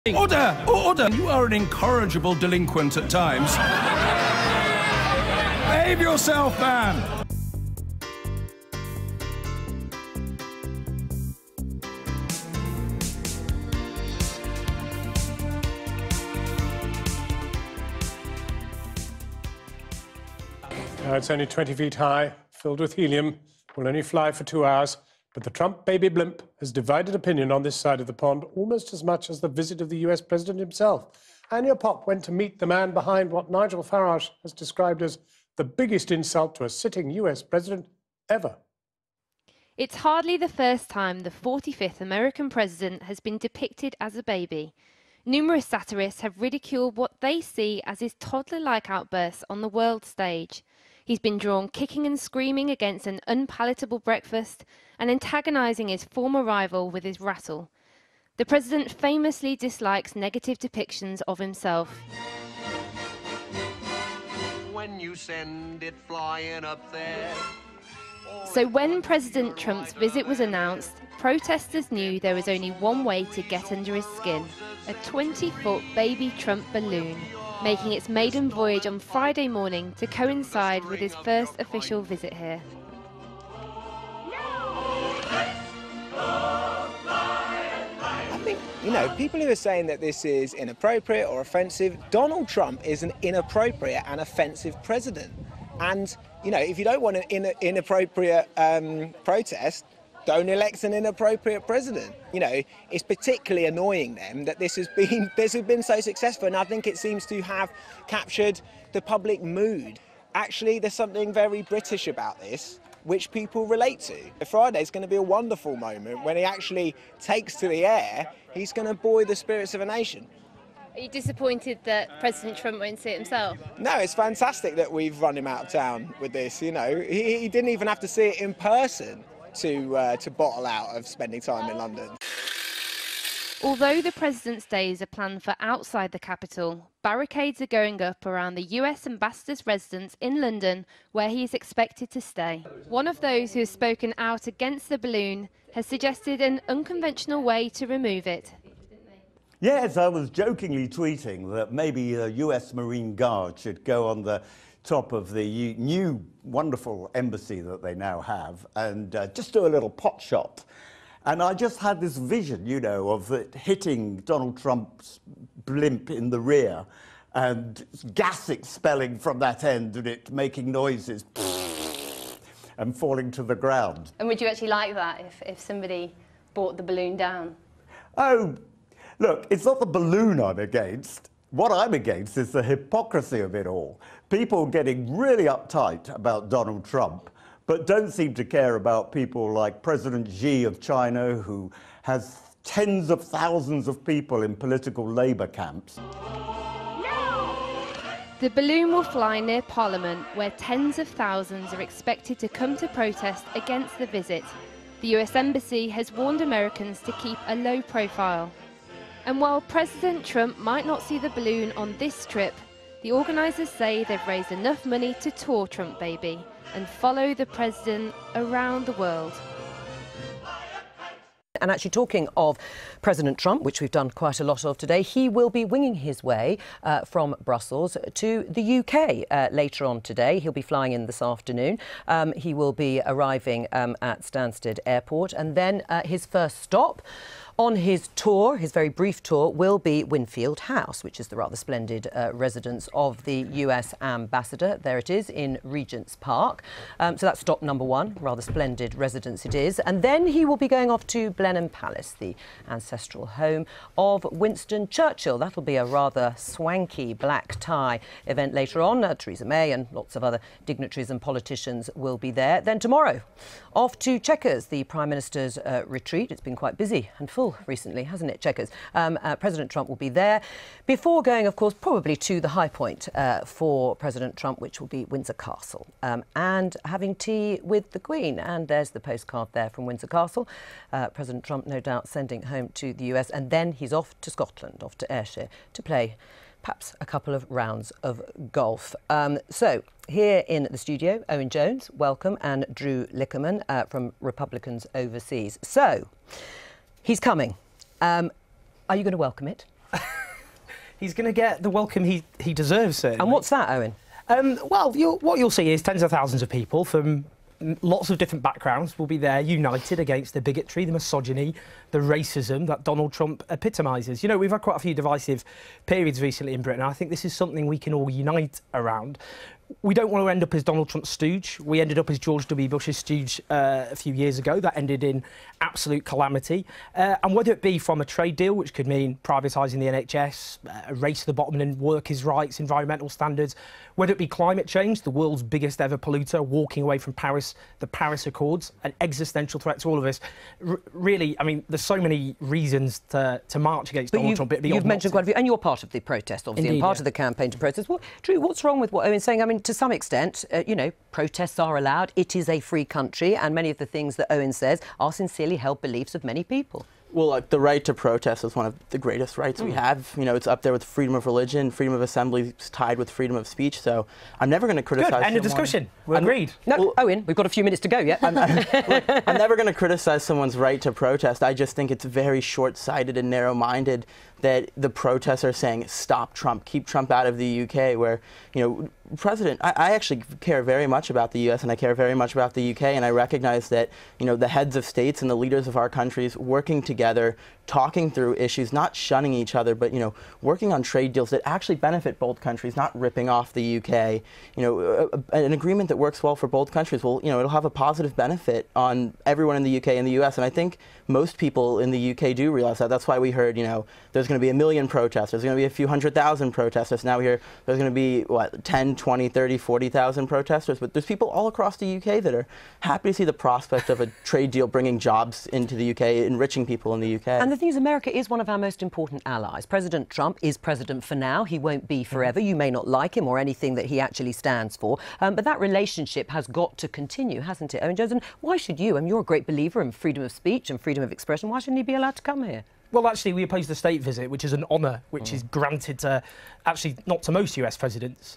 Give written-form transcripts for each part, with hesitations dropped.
Order! Order! You are an incorrigible delinquent at times. Behave yourself, man! It's only 20 feet high, filled with helium, will only fly for 2 hours. But the Trump baby blimp has divided opinion on this side of the pond almost as much as the visit of the US president himself. Anya Pop went to meet the man behind what Nigel Farage has described as the biggest insult to a sitting US president ever. It's hardly the first time the 45th American president has been depicted as a baby. Numerous satirists have ridiculed what they see as his toddler-like outbursts on the world stage. He's been drawn kicking and screaming against an unpalatable breakfast and antagonising his former rival with his rattle. The president famously dislikes negative depictions of himself. When you send it flying up there. So when President Trump's visit was announced, protesters knew there was only one way to get under his skin: a 20-foot baby Trump balloon, making its maiden voyage on Friday morning to coincide with his first official visit here. I think, people who are saying that this is inappropriate or offensive, Donald Trump is an inappropriate and offensive president. And, if you don't want an inappropriate protest, don't elect an inappropriate president. It's particularly annoying them that this has been so successful, and I think it seems to have captured the public mood. Actually, there's something very British about this, which people relate to. Friday's going to be a wonderful moment when he actually takes to the air. He's going to buoy the spirits of a nation. Are you disappointed that President Trump won't see it himself? No, it's fantastic that we've run him out of town with this. He didn't even have to see it in person to bottle out of spending time in London. Although the president's days are planned for outside the capital, barricades are going up around the US ambassador's residence in London, where he is expected to stay. One of those who has spoken out against the balloon has suggested an unconventional way to remove it. Yes, I was jokingly tweeting that maybe a US Marine Guard should go on the top of the new wonderful embassy that they now have and just do a little pot shot. And I just had this vision, of it hitting Donald Trump's blimp in the rear and gas expelling from that end and it making noises and falling to the ground. And would you actually like that if somebody brought the balloon down? Oh, look, it's not the balloon I'm against. What I'm against is the hypocrisy of it all. People getting really uptight about Donald Trump, but don't seem to care about people like President Xi of China, who has tens of thousands of people in political labor camps. The balloon will fly near Parliament, where tens of thousands are expected to come to protest against the visit. The US Embassy has warned Americans to keep a low profile. And while President Trump might not see the balloon on this trip, the organisers say they've raised enough money to tour Trump Baby and follow the president around the world. And actually, talking of President Trump, which we've done quite a lot of today, he will be winging his way from Brussels to the UK later on today. He'll be flying in this afternoon. He will be arriving at Stansted Airport, and then his first stop on his tour, his very brief tour, will be Winfield House, which is the rather splendid residence of the US ambassador. There it is in Regent's Park. So that's stop number one, rather splendid residence it is. And then he will be going off to Blenheim Palace, the ancestral home of Winston Churchill. That'll be a rather swanky black tie event later on. Theresa May and lots of other dignitaries and politicians will be there. Then tomorrow, off to Chequers, the Prime Minister's retreat. It's been quite busy and full recently, hasn't it, Chequers? President Trump will be there before going, of course, probably to the high point for President Trump, which will be Windsor Castle, and having tea with the Queen. And there's the postcard there from Windsor Castle. President Trump, no doubt, sending home to the US, and then he's off to Scotland, off to Ayrshire, to play perhaps a couple of rounds of golf. So here in the studio, Owen Jones, welcome, and Drew Lickerman from Republicans Overseas. So he's coming. Are you going to welcome it? He's going to get the welcome he deserves, certainly. And what's that, Owen? Well, what you'll see is tens of thousands of people from lots of different backgrounds will be there united against the bigotry, the misogyny, the racism that Donald Trump epitomises. You know, we've had quite a few divisive periods recently in Britain. I think this is something we can all unite around. We don't want to end up as Donald Trump's stooge. We ended up as George W. Bush's stooge a few years ago. That ended in absolute calamity. And whether it be from a trade deal, which could mean privatising the NHS, a race to the bottom in workers' rights, environmental standards, whether it be climate change, the world's biggest ever polluter, walking away from Paris, the Paris Accords, an existential threat to all of us. Really, I mean, there's so many reasons to march against Donald Trump. You've mentioned quite a few, and you're part of the protest, obviously, Indeed, and part of the campaign to protest. Drew, what's wrong with what Owen's saying? I mean, to some extent, you know, protests are allowed. It is a free country, and many of the things that Owen says are sincerely held beliefs of many people. Well, like, the right to protest is one of the greatest rights we have. You know, it's up there with freedom of religion, freedom of assembly, is tied with freedom of speech. So I'm never going to criticize Good, end of discussion. We're agreed. No, well, Owen, we've got a few minutes to go, yeah? Look, I'm never going to criticize someone's right to protest. I just think it's very short-sighted and narrow-minded that the protests are saying, stop Trump, keep Trump out of the UK, where, you know, I actually care very much about the US, and I care very much about the UK, and I recognize that, you know, the heads of states and the leaders of our countries working together, talking through issues, not shunning each other, but, you know, working on trade deals that actually benefit both countries, not ripping off the UK. You know, an agreement that works well for both countries will, you know, it'll have a positive benefit on everyone in the UK and the US, and I think most people in the UK do realize that. That's why we heard, you know, there's going to be 1 million protesters, there's going to be a few 100,000 protesters. Now we hear there's going to be, what, 10, 20, 30, 40,000 protesters. But there's people all across the UK that are happy to see the prospect of a trade deal bringing jobs into the UK, enriching people in the UK. And the thing is, America is one of our most important allies. President Trump is president for now. He won't be forever. You may not like him or anything that he actually stands for. But that relationship has got to continue, hasn't it, Owen Jones? And why should you? I mean, you're a great believer in freedom of speech and freedom of expression. Why shouldn't he be allowed to come here? Well, actually, we oppose the state visit, which is an honour which is granted to, actually, not to most US presidents.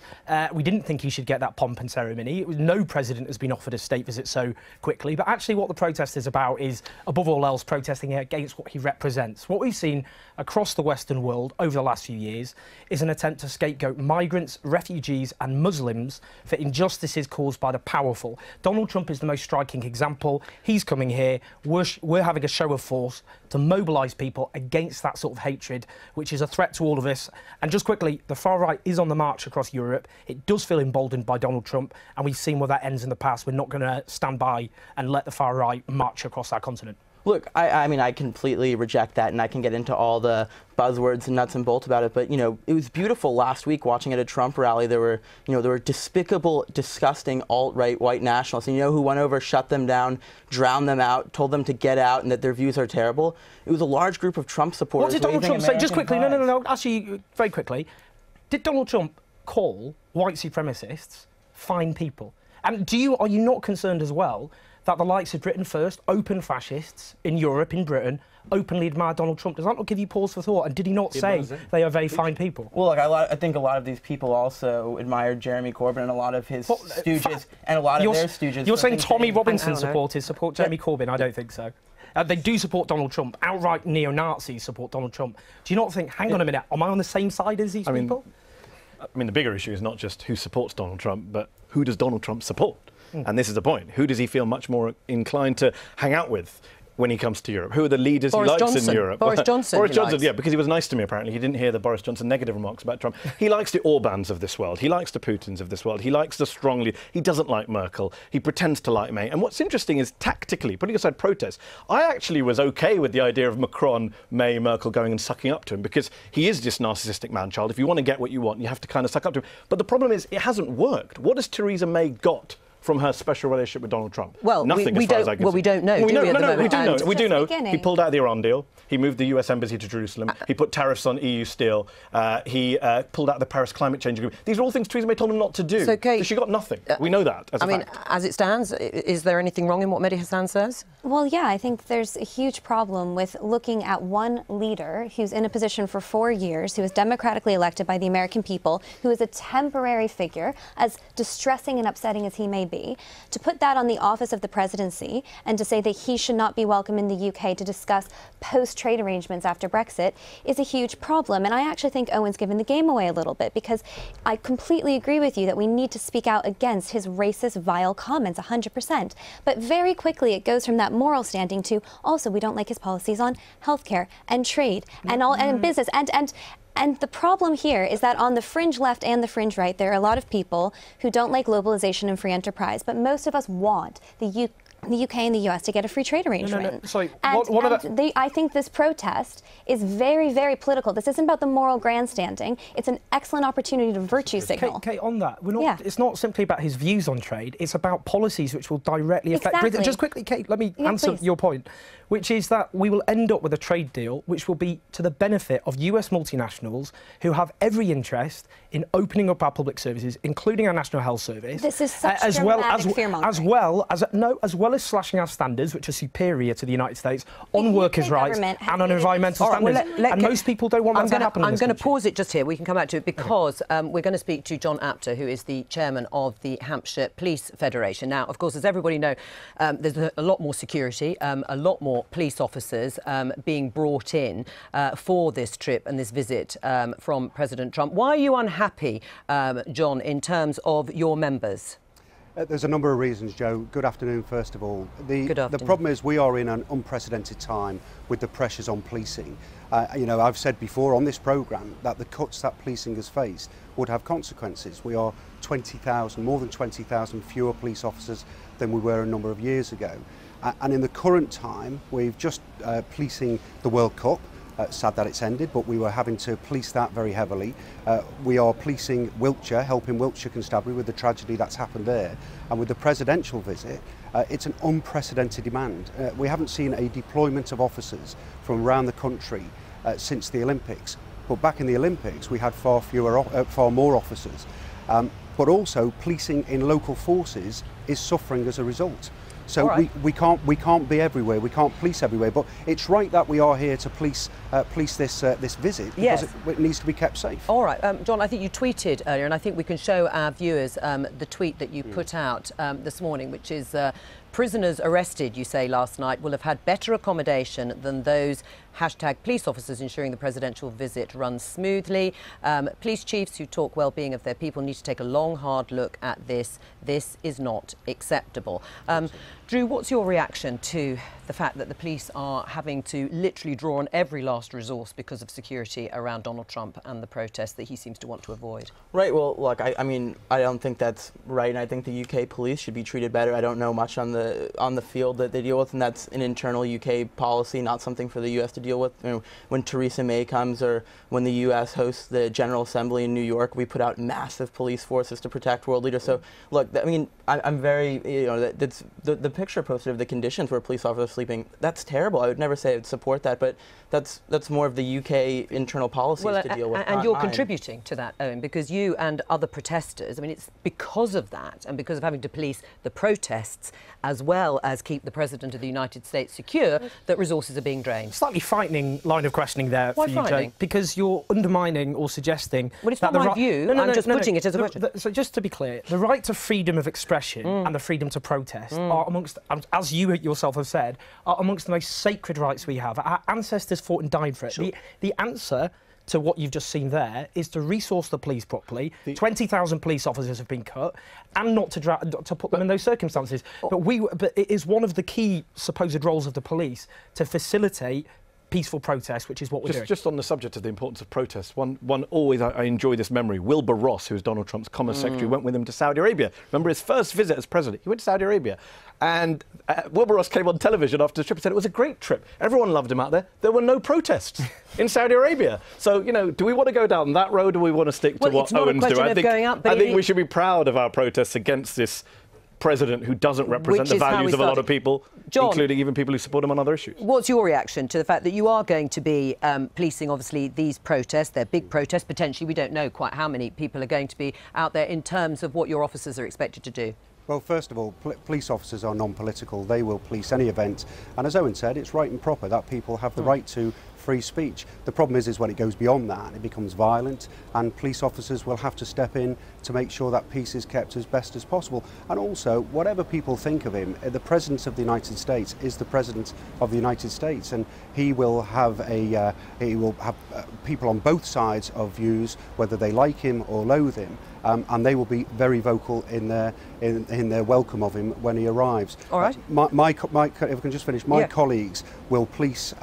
We didn't think he should get that pomp and ceremony. No president has been offered a state visit so quickly. But actually, what the protest is about is, above all else, protesting against what he represents. What we've seen across the Western world over the last few years is an attempt to scapegoat migrants, refugees and Muslims for injustices caused by the powerful. Donald Trump is the most striking example. He's coming here. We're having a show of force to mobilise people against that sort of hatred, which is a threat to all of us. And just quickly, the far right is on the march across Europe. It does feel emboldened by Donald Trump, and we've seen where that ends in the past. We're not going to stand by and let the far right march across our continent. Look, I mean, I completely reject that, and I can get into all the buzzwords and nuts and bolts about it. But, you know, it was beautiful last week watching at a Trump rally. There were despicable, disgusting alt-right white nationalists. And you know who went over, shut them down, drowned them out, told them to get out, and that their views are terrible? It was a large group of Trump supporters. What did Donald Trump say? Just quickly, no. Actually, very quickly, did Donald Trump call white supremacists fine people? And are you not concerned as well that the likes of Britain First, open fascists in Europe, in Britain, openly admire Donald Trump? Does that not give you pause for thought? And did he not say they are very fine people? Well, look, I think a lot of these people also admired Jeremy Corbyn and a lot of his stooges, and a lot of their stooges. You're saying Tommy Robinson supporters support Jeremy Corbyn? I don't think so. They do support Donald Trump. Outright neo-Nazis support Donald Trump. Do you not think, hang on a minute, am I on the same side as these people? I mean, the bigger issue is not just who supports Donald Trump, but who does Donald Trump support? And this is the point. Who does he feel much more inclined to hang out with when he comes to Europe? Who are the leaders he likes in Europe? Boris Johnson. Boris Johnson, yeah, because he was nice to me, apparently. He didn't hear the Boris Johnson negative remarks about Trump. He likes the Orbans of this world. He likes the Putins of this world. He likes the strongly. He doesn't like Merkel. He pretends to like May. And what's interesting is, tactically, putting aside protests, I actually was OK with the idea of Macron, May, Merkel going and sucking up to him, because he is this narcissistic man-child. If you want to get what you want, you have to kind of suck up to him. But the problem is, it hasn't worked. What has Theresa May got from her special relationship with Donald Trump? Well, nothing, we as far as I can see. We don't know, do we, at the moment? We do know. He pulled out the Iran deal. He moved the US embassy to Jerusalem. He put tariffs on EU steel. He pulled out the Paris climate change agreement. These are all things Theresa May told him not to do. So, she got nothing. We know that as a fact. I mean, as it stands, is there anything wrong in what Mehdi Hasan says? Well, yeah, I think there's a huge problem with looking at one leader who's in a position for 4 years, who was democratically elected by the American people, who is a temporary figure, as distressing and upsetting as he may be. baby, to put that on the office of the presidency and to say that he should not be welcome in the UK to discuss post-trade arrangements after Brexit is a huge problem. And I actually think Owen's given the game away a little bit, because I completely agree with you that we need to speak out against his racist, vile comments 100%. But very quickly it goes from that moral standing to also we don't like his policies on healthcare and trade and business and the problem here is that on the fringe left and the fringe right, there are a lot of people who don't like globalization and free enterprise, but most of us want the UK and the US to get a free trade arrangement. No. Sorry, I think this protest is very, very political. This isn't about the moral grandstanding. It's an excellent opportunity to virtue signal. Kate, on that, it's not simply about his views on trade. It's about policies which will directly affect Britain. Just quickly, Kate, let me answer your point, which is that we will end up with a trade deal which will be to the benefit of US multinationals who have every interest in opening up our public services, including our National Health Service. This is such dramatic fear-mongering. as well as slashing our standards, which are superior to the United States, on workers' rights and on environmental standards. And most people don't want that to happen in this country. I'm going to pause it just here. We can come back to it because we're going to speak to John Apter, who is the chairman of the Hampshire Police Federation. Now, of course, as everybody knows, there's a lot more security, a lot more police officers being brought in for this trip and this visit from President Trump. Why are you unhappy, John, in terms of your members? There's a number of reasons, Joe. Good afternoon, first of all. The problem is we are in an unprecedented time with the pressures on policing. I've said before on this programme that the cuts that policing has faced would have consequences. We are more than 20,000 fewer police officers than we were a number of years ago. And in the current time, we've just policing the World Cup. Sad that it's ended, but we were having to police that very heavily. We are policing Wiltshire, helping Wiltshire Constabulary with the tragedy that's happened there. And with the presidential visit, it's an unprecedented demand. We haven't seen a deployment of officers from around the country since the Olympics. But back in the Olympics, we had far more officers. But also, policing in local forces is suffering as a result. So we can't be everywhere. We can't police everywhere. But it's right that we are here to police this visit because it needs to be kept safe. All right, John. I think you tweeted earlier, and I think we can show our viewers the tweet that you put out this morning, which is. Prisoners arrested, you say, last night will have had better accommodation than those #police officers ensuring the presidential visit runs smoothly. Police chiefs who talk well-being of their people need to take a long, hard look at this. This is not acceptable. Drew, what's your reaction to the fact that the police are having to literally draw on every last resource because of security around Donald Trump and the protests that he seems to want to avoid? Right, well, look, I mean, I don't think that's right, and I think the UK police should be treated better. I don't know much on the field that they deal with, and that's an internal UK policy, not something for the US to deal with. You know, when Theresa May comes or when the US hosts the General Assembly in New York, we put out massive police forces to protect world leaders. So, look, I mean, I'm very, that's the picture posted of the conditions where police officers are sleeping. That's terrible. I would never say I would support that, but that's more of the UK internal policies to deal with. And you're contributing to that, Owen, because you and other protesters, I mean, it's because of that and because of having to police the protests as well as keep the President of the United States secure that resources are being drained. Slightly frightening line of questioning there for you, Joe, because you're undermining or suggesting... Well, it's not my view. I'm just putting it as a question. So just to be clear, the right to freedom of expression and the freedom to protest are amongst, as you yourself have said, are amongst the most sacred rights we have. Our ancestors fought and died for it. Sure. The answer to what you've just seen there is to resource the police properly. 20,000 police officers have been cut, and not to put them in those circumstances. But it is one of the key supposed roles of the police to facilitate peaceful protest, which is what we're doing. Just on the subject of the importance of protests, one always, I enjoy this memory. Wilbur Ross, who is Donald Trump's Commerce Secretary, went with him to Saudi Arabia. Remember his first visit as president? He went to Saudi Arabia. And Wilbur Ross came on television after the trip and said it was a great trip. Everyone loved him out there. There were no protests in Saudi Arabia. So, do we want to go down that road, or do we want to stick to what Owens do? I think we should be proud of our protests against this president who doesn't represent the values of a lot of people, John, including even people who support him on other issues. What's your reaction to the fact that you are going to be policing, obviously, these protests? They're big protests. Potentially, we don't know quite how many people are going to be out there in terms of what your officers are expected to do. Well, first of all, police officers are non-political. They will police any event. And as Owen said, it's right and proper that people have the right to free speech. The problem is when it goes beyond that, it becomes violent, and police officers will have to step in to make sure that peace is kept as best as possible. And also, whatever people think of him, the President of the United States is the President of the United States, and he will have people on both sides of views, whether they like him or loathe him. And they will be very vocal in their welcome of him when he arrives. All right. If I can just finish, my colleagues will police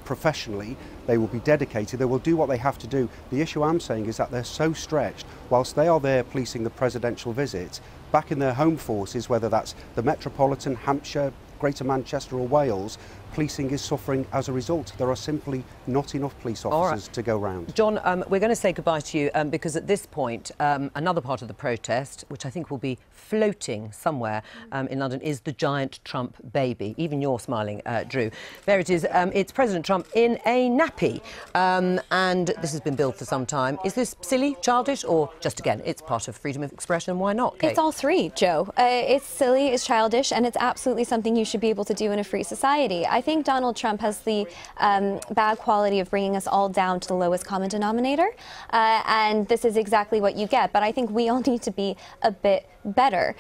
professionally. They will be dedicated. They will do what they have to do. The issue I'm saying is that they're so stretched. Whilst they are there policing the presidential visit, back in their home forces, whether that's the Metropolitan, Hampshire, Greater Manchester or Wales, policing is suffering as a result. There are simply not enough police officers to go round. John, we're going to say goodbye to you because at this point, another part of the protest, which I think will be floating somewhere in London, is the giant Trump baby. Even you're smiling, Drew. There it is. It's President Trump in a nappy. And this has been billed for some time. Is this silly, childish, or just, again, it's part of freedom of expression? Why not, Kate? It's all three, Joe. It's silly, it's childish, and it's absolutely something you should be able to do in a free society. I think Donald Trump has the bad quality of bringing us all down to the lowest common denominator, and this is exactly what you get. But I think we all need to be a bit better,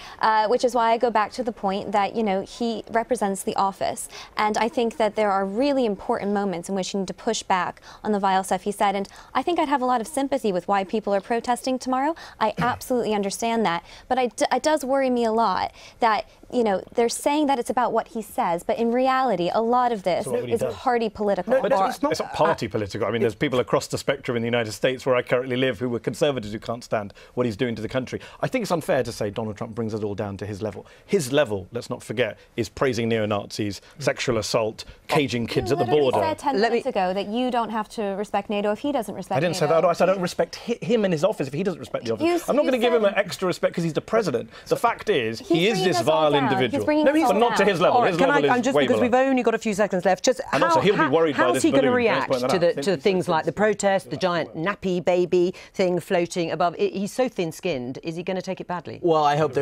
which is why I go back to the point that, you know, he represents the office, and I think that there are really important moments in which you need to push back on the vile stuff he said, and I think I'd have a lot of sympathy with why people are protesting tomorrow. I absolutely understand that, but it does worry me a lot that, you know, they're saying that it's about what he says, but in reality, a lot of this is party political. No, but it's not party political. I mean, there's people across the spectrum in the United States where I currently live who are conservatives who can't stand what he's doing to the country. I think it's unfair to say Donald Trump brings us all down to his level. His level, let's not forget, is praising neo-Nazis, sexual assault, caging kids at the border. You said 10 minutes ago that you don't have to respect NATO if he doesn't respect NATO. I didn't say that. I said I don't respect him and his office if he doesn't respect the office. I'm not going to give him an extra respect because he's the president. The fact is, he is this vile individual. But not to his level. Right, his level is just way because below. we've only got a few seconds left, just and also he'll be worried by how's this he going to balloon. react to things like the protest, the giant nappy baby thing floating above? He's so thin-skinned. Is he going to take it badly? Well, I hope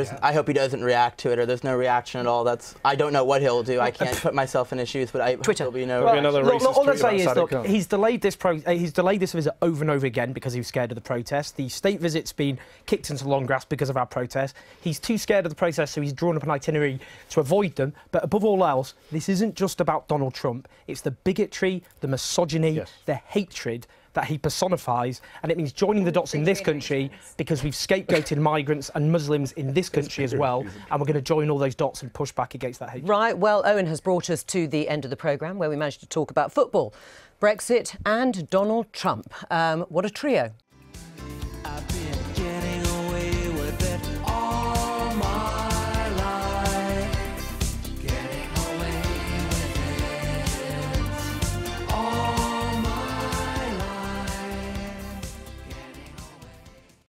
he doesn't react to it, or there's no reaction at all. I don't know what he'll do. I can't put myself in his shoes, but there'll be no. All I'll say is, look, he's delayed this visit over and over again because he was scared of the protest. The state visit's been kicked into the long grass because of our protest. He's too scared of the protest, so he's drawn up an itinerary to avoid them. But above all else, this isn't just about Donald Trump. It's the bigotry, the misogyny, the hatred that he personifies, and it means joining the dots in this country because we've scapegoated migrants and Muslims in this country as well, and we're going to join all those dots and push back against that hatred. Right, well, Owen has brought us to the end of the programme where we managed to talk about football, Brexit and Donald Trump. What a trio.